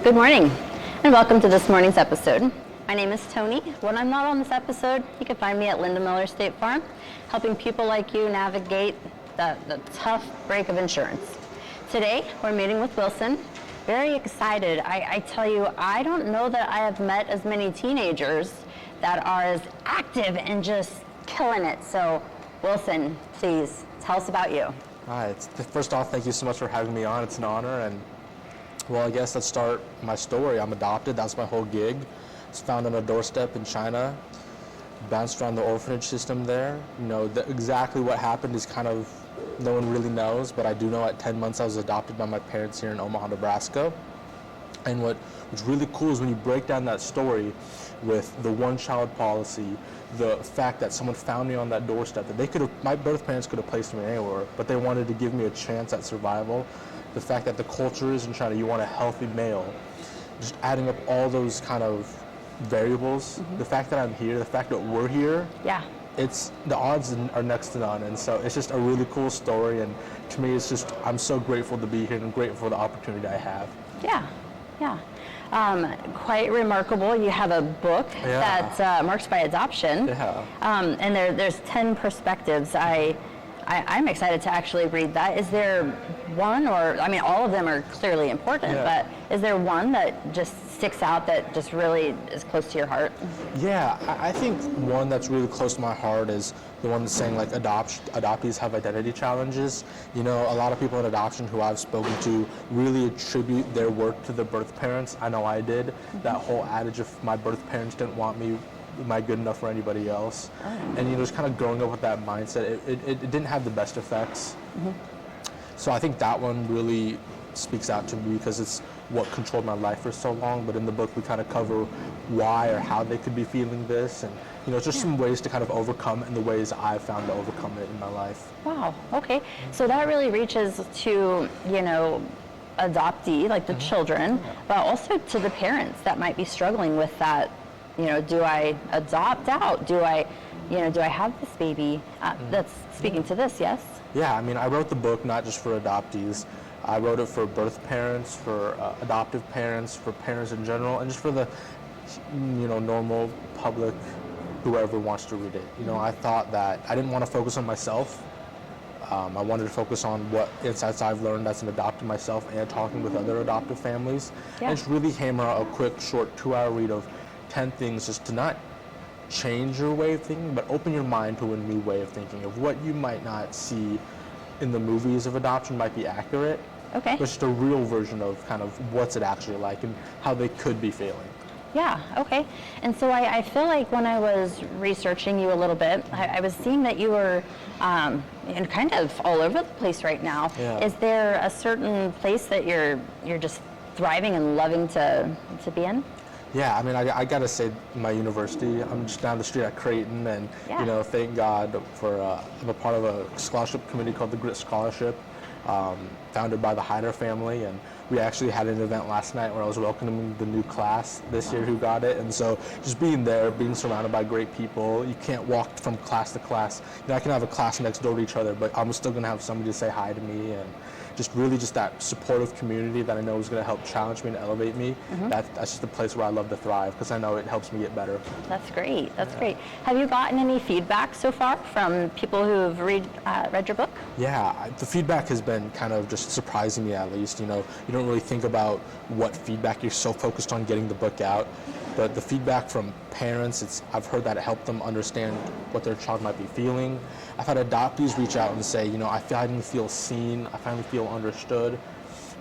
Good morning, and welcome to this morning's episode. My name is Toni. When I'm not on this episode, you can find me at Linda Miller State Farm, helping people like you navigate the tough break of insurance. Today, we're meeting with Wilson. Very excited. I tell you, I don't know that I have met as many teenagers that are as active and just killing it. So, Wilson, please, tell us about you. Hi. First off, thank you so much for having me on. It's an honor. And, well, I guess let's start my story. I'm adopted. That's my whole gig. I was found on a doorstep in China, bounced around the orphanage system there. Exactly what happened is kind of, no one really knows, but I do know at 10 months I was adopted by my parents here in Omaha, Nebraska. And what's really cool is when you break down that story with the one-child policy, the fact that someone found me on that doorstep, that my birth parents could have placed me anywhere, but they wanted to give me a chance at survival. The fact that the culture is in China, you want a healthy male. Just adding up all those kind of variables, the fact that I'm here, the fact that we're here, the odds are next to none. And so it's just a really cool story. And to me, it's just, I'm so grateful to be here and grateful for the opportunity I have. Quite remarkable. You have a book that's marked by adoption. And there's 10 perspectives. I'm excited to actually read that. Is there one, all of them are clearly important, but is there one that just sticks out that just really is close to your heart? Yeah, I think one that's really close to my heart is the one that's saying like adoptees have identity challenges. A lot of people in adoption who I've spoken to really attribute their work to the birth parents. I know I did. That whole adage of my birth parents didn't want me, am I good enough for anybody else? And just kind of growing up with that mindset, it didn't have the best effects. So I think that one really speaks out to me because it's what controlled my life for so long. But in the book we kind of cover why or how they could be feeling this, and it's just some ways to kind of overcome it and the ways I've found to overcome it in my life. Wow, okay. So that really reaches to, adoptee, like the children, but also to the parents that might be struggling with that. Do I adopt out? Do I have this baby? That's speaking to this, yes? Yeah, I wrote the book not just for adoptees. I wrote it for birth parents, for adoptive parents, for parents in general, and just for the, normal public, whoever wants to read it. I thought that I didn't want to focus on myself. I wanted to focus on what insights I've learned as an adopter myself and talking with other adoptive families. And just really hammer out a quick, short 2-hour read of 10 things just to not change your way of thinking, but open your mind to a new way of thinking of what you might not see in the movies of adoption might be accurate. Okay. But just a real version of kind of what's it actually like and how they could be feeling. Yeah, okay. And so I feel like when I was researching you a little bit, I was seeing that you were kind of all over the place right now. Yeah. Is there a certain place that you're just thriving and loving to be in? Yeah, I gotta say my university, I'm just down the street at Creighton, and thank God for, I'm a part of a scholarship committee called the Grit Scholarship, founded by the Hyder family, and we actually had an event last night where I was welcoming the new class this year who got it. And so just being there, being surrounded by great people, you can't walk from class to class. I can have a class next door to each other, but I'm still gonna have somebody to say hi to me, and just really just that supportive community that I know is going to help challenge me and elevate me. That's just a place where I love to thrive because I know it helps me get better. That's great. That's great. Have you gotten any feedback so far from people who have read your book? Yeah, the feedback has been kind of just surprising me at least. You don't really think about what feedback, you're so focused on getting the book out. But the feedback from parents, I've heard that it helped them understand what their child might be feeling. I've had adoptees reach out and say, I finally feel seen, I finally feel understood.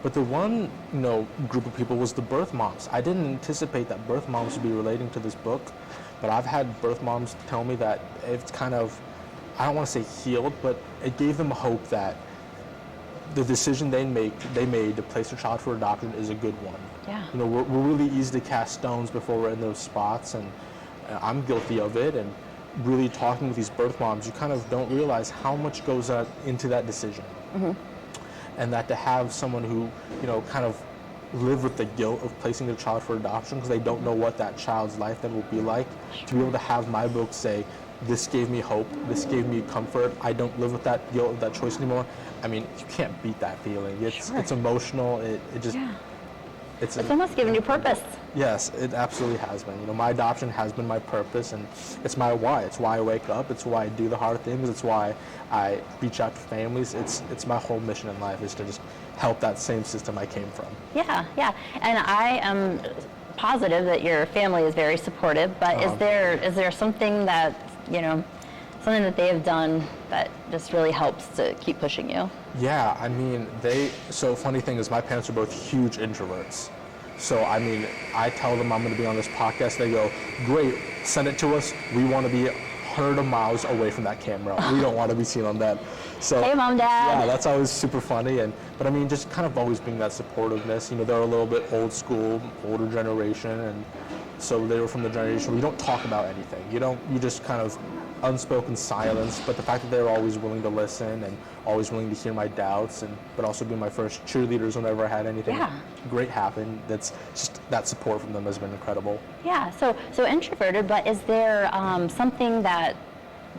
But the one, group of people was the birth moms. I didn't anticipate that birth moms would be relating to this book, but I've had birth moms tell me that it's kind of, I don't want to say healed, but it gave them hope that the decision they made to place their child for adoption is a good one. Yeah. We're really easy to cast stones before we're in those spots, and I'm guilty of it. And really talking with these birth moms, you kind of don't realize how much goes into that decision. And that to have someone who, kind of live with the guilt of placing their child for adoption because they don't know what that child's life then will be like, to be able to have my book say, this gave me hope, this gave me comfort, I don't live with that guilt of that choice anymore. You can't beat that feeling. It's emotional, it just, it's almost given you purpose. Yes, it absolutely has been. You know, my adoption has been my purpose, and it's my why. It's why I wake up. It's why I do the hard things. It's why I reach out to families. It's my whole mission in life is to just help that same system I came from. Yeah, and I am positive that your family is very supportive. But is there something that something that they have done that just really helps to keep pushing you? Yeah, I mean, so funny thing is my parents are both huge introverts. So, I mean, I tell them I'm going to be on this podcast. They go, great, send it to us. We want to be hundreds of miles away from that camera. We don't want to be seen on that. So, hey, Mom, Dad. Yeah, that's always super funny. But I mean, just kind of always being that supportiveness. You know, they're a little bit old school, older generation. And so they were from the generation where you don't talk about anything. You just kind of unspoken silence, but the fact that they're always willing to listen and always willing to hear my doubts, but also be my first cheerleaders whenever I had anything great happen, that's just that support from them has been incredible. Yeah, so introverted, but is there something that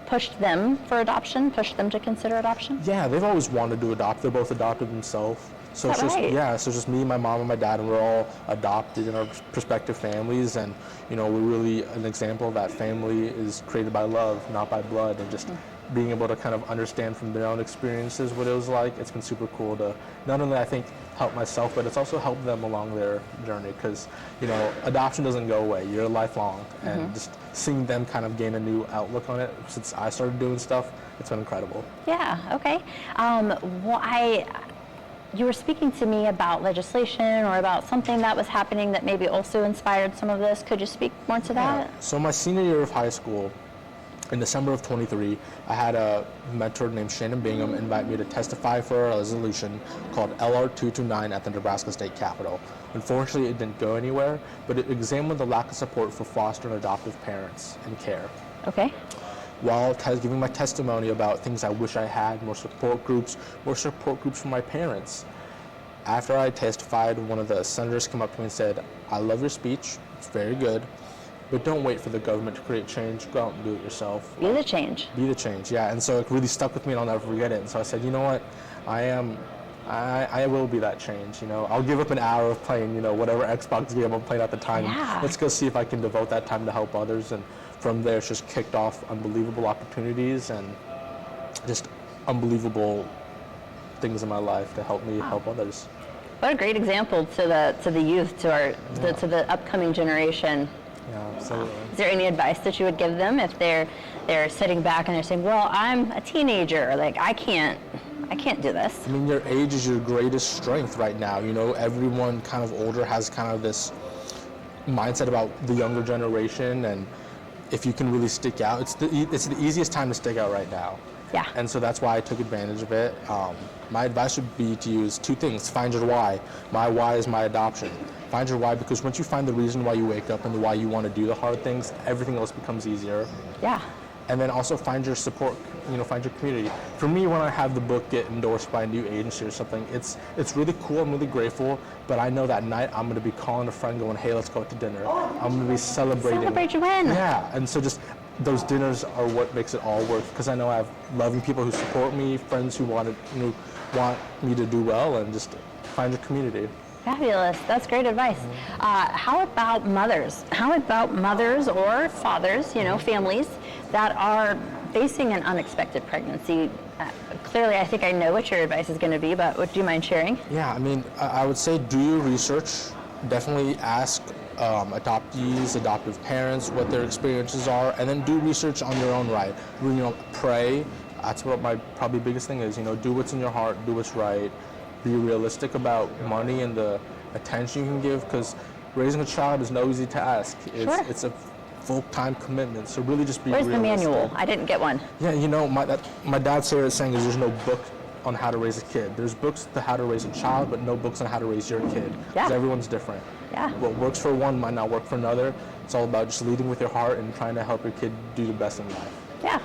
pushed them for adoption, pushed them to consider adoption? Yeah, they've always wanted to adopt. They're both adopted themselves. So it's right? So just me, my mom, and my dad, and we're all adopted in our prospective families, and we're really an example that family is created by love, not by blood, and just being able to kind of understand from their own experiences what it was like. It's been super cool to not only, I think, help myself, but it's also helped them along their journey, because adoption doesn't go away. You're lifelong, and just seeing them kind of gain a new outlook on it since I started doing stuff, it's been incredible. Yeah. Okay. You were speaking to me about legislation or about something that was happening that maybe also inspired some of this. Could you speak more to that? So my senior year of high school, in December of 23, I had a mentor named Shannon Bingham invite me to testify for a resolution called LR 229 at the Nebraska State Capitol. Unfortunately, it didn't go anywhere, but it examined the lack of support for foster and adoptive parents in care. Okay. While giving my testimony about things I wish I had, more support groups for my parents. After I testified, one of the senators came up to me and said, I love your speech, it's very good, but don't wait for the government to create change, go out and do it yourself. Be the change. Be the change, yeah, and so it really stuck with me and I'll never forget it. And so I said, you know what, I will be that change, I'll give up an hour of playing, whatever Xbox game I'm playing at the time. Yeah. Let's go see if I can devote that time to help others. And from there, it's just kicked off unbelievable opportunities and just unbelievable things in my life to help me help others. What a great example to the youth, to the upcoming generation. Yeah, absolutely. Is there any advice that you would give them if they're sitting back and they're saying, well, I'm a teenager, like I can't do this? I mean, your age is your greatest strength right now. Everyone kind of older has kind of this mindset about the younger generation, and if you can really stick out, it's the easiest time to stick out right now. Yeah. And so that's why I took advantage of it. My advice would be to use two things. Find your why. My why is my adoption. Find your why, because once you find the reason why you wake up and the why you want to do the hard things, everything else becomes easier. Yeah. And then also find your support, find your community. For me, when I have the book get endorsed by a new agency or something, it's really cool, I'm really grateful, but I know that night I'm gonna be calling a friend going, hey, let's go out to dinner. I'm gonna be celebrating. Celebrate your win. Yeah, and so just those dinners are what makes it all work, because I know I have loving people who support me, friends who want me to do well, and just find your community. Fabulous. That's great advice. How about mothers? How about mothers or fathers, families that are facing an unexpected pregnancy? Clearly, I think I know what your advice is going to be, but would you mind sharing? Yeah, I mean, I would say do your research. Definitely ask adoptees, adoptive parents, what their experiences are, and then do research on your own right. Pray. That's what my probably biggest thing is. Do what's in your heart, do what's right. Be realistic about money and the attention you can give, because raising a child is no easy task. It's a full-time commitment, so really just be realistic. Where's the manual? I didn't get one. Yeah, my dad's favorite saying is there's no book on how to raise a kid. There's books on how to raise a child, but no books on how to raise your kid. Because everyone's different. Yeah. What works for one might not work for another. It's all about just leading with your heart and trying to help your kid do the best in life. Yeah,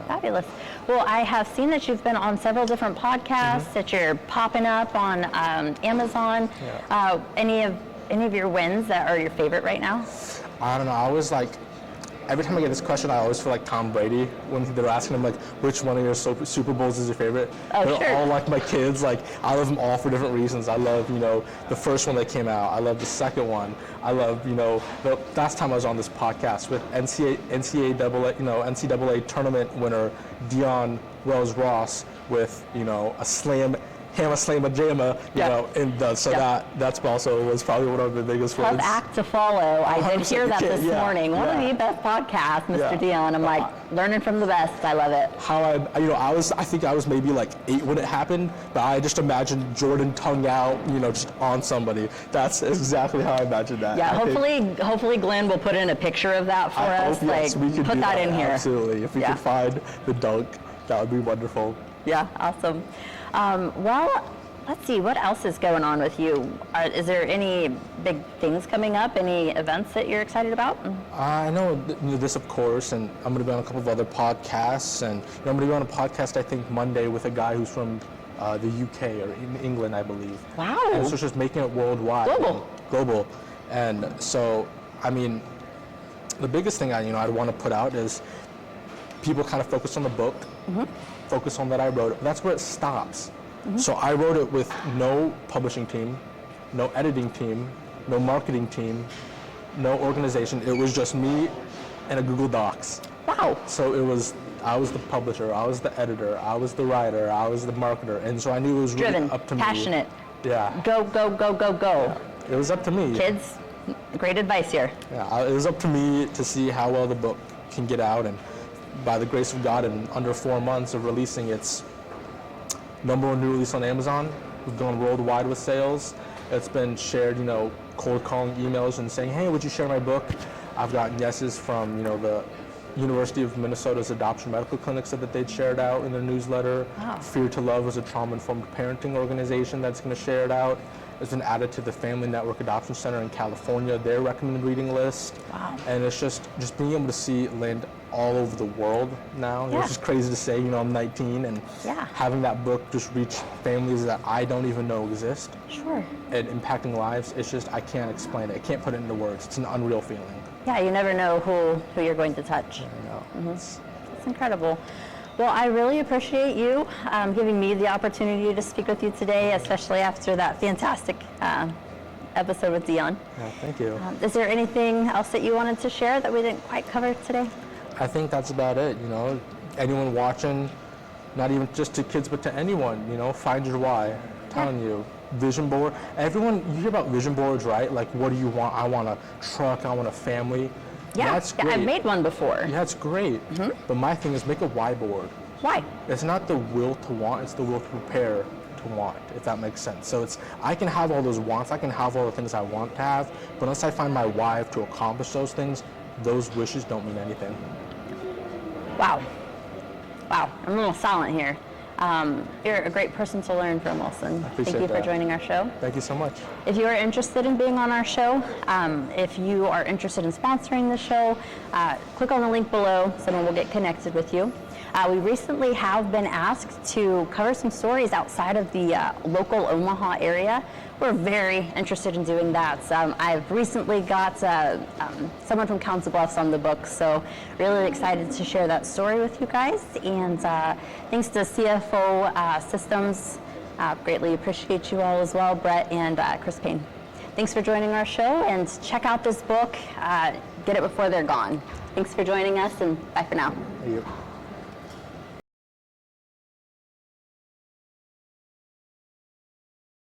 fabulous. Well, I have seen that you've been on several different podcasts, that you're popping up on Amazon. Yeah. Any of your wins that are your favorite right now? I don't know. I always every time I get this question, I always feel like Tom Brady when they're asking him, like, which one of your Super Bowls is your favorite? Oh, they're sure. all like my kids. Like, I love them all for different reasons. I love, the first one that came out. I love the second one. I love, the last time I was on this podcast with NCAA tournament winner Dion Wells Ross with, a slam. Hammer Slamma Jamma, that's also was probably one of the biggest Tough ones. act to follow. I did 100%, hear that this morning. One of the best podcasts, Mr. Dion. I'm like, learning from the best. I love it. I think I was maybe like 8 when it happened, but I just imagined Jordan tongue out, just on somebody. That's exactly how I imagined that. Yeah, hopefully Glenn will put in a picture of that for us. Yes, we could put do that in here. Absolutely. If we could find the dunk, that would be wonderful. Yeah, awesome. Well, let's see, what else is going on with you? Is there any big things coming up, any events that you're excited about? I know this, of course, and I'm going to be on a couple of other podcasts, and I'm going to be on a podcast, I think, Monday with a guy who's from the UK or in England, I believe. Wow. And so it's just making it worldwide. Global. And so, the biggest thing I'd want to put out is people kind of focus on the book, focus on that I wrote it. That's where it stops. So I wrote it with no publishing team, no editing team, no marketing team, no organization. It was just me and a Google Docs. Wow. So I was the publisher, I was the editor, I was the writer, I was the marketer, and so I knew it was really up to me. Passionate. Yeah. Go. It was up to me. Kids, great advice here. Yeah, it was up to me to see how well the book can get out, and by the grace of God, in under 4 months of releasing its #1 new release on Amazon, we've gone worldwide with sales. It's been shared, cold calling emails and saying, hey, would you share my book? I've gotten yeses from, the University of Minnesota's Adoption Medical Clinic said that they'd share it out in their newsletter. Wow. Fear to Love was a trauma-informed parenting organization that's going to share it out. It's been added to the Family Network Adoption Center in California, their recommended reading list. Wow. And it's just being able to see it land all over the world now. Yeah. It's just crazy to say, I'm 19 and having that book just reach families that I don't even know exist. Sure. And impacting lives, it's just, I can't explain it. I can't put it into words. It's an unreal feeling. Yeah, you never know who you're going to touch. I know. It's incredible. Well, I really appreciate you giving me the opportunity to speak with you today, especially after that fantastic episode with Dion. Yeah, thank you. Is there anything else that you wanted to share that we didn't quite cover today? I think that's about it. Anyone watching, not even just to kids, but to anyone, find your why. I'm telling you, vision board. Everyone, you hear about vision boards, right? Like, what do you want? I want a truck. I want a family. Yeah, that's great. I've made one before. Yeah, it's great. But my thing is make a why board. Why? It's not the will to want, it's the will to prepare to want, if that makes sense. So I can have all those wants, I can have all the things I want to have, but unless I find my why to accomplish those things, those wishes don't mean anything. Wow. I'm a little silent here. You're a great person to learn from, Wilson. Appreciate Thank you for that. joining our show. Thank you so much. If you are interested in being on our show, if you are interested in sponsoring the show, click on the link below. Someone will get connected with you. We recently have been asked to cover some stories outside of the local Omaha area. We're very interested in doing that. I've recently got someone from Council Bluffs on the book, so really excited to share that story with you guys. And thanks to CFO Systems, greatly appreciate you all as well, Brett and Chris Payne. Thanks for joining our show, and check out this book. Get it before they're gone. Thanks for joining us, and bye for now. Thank you.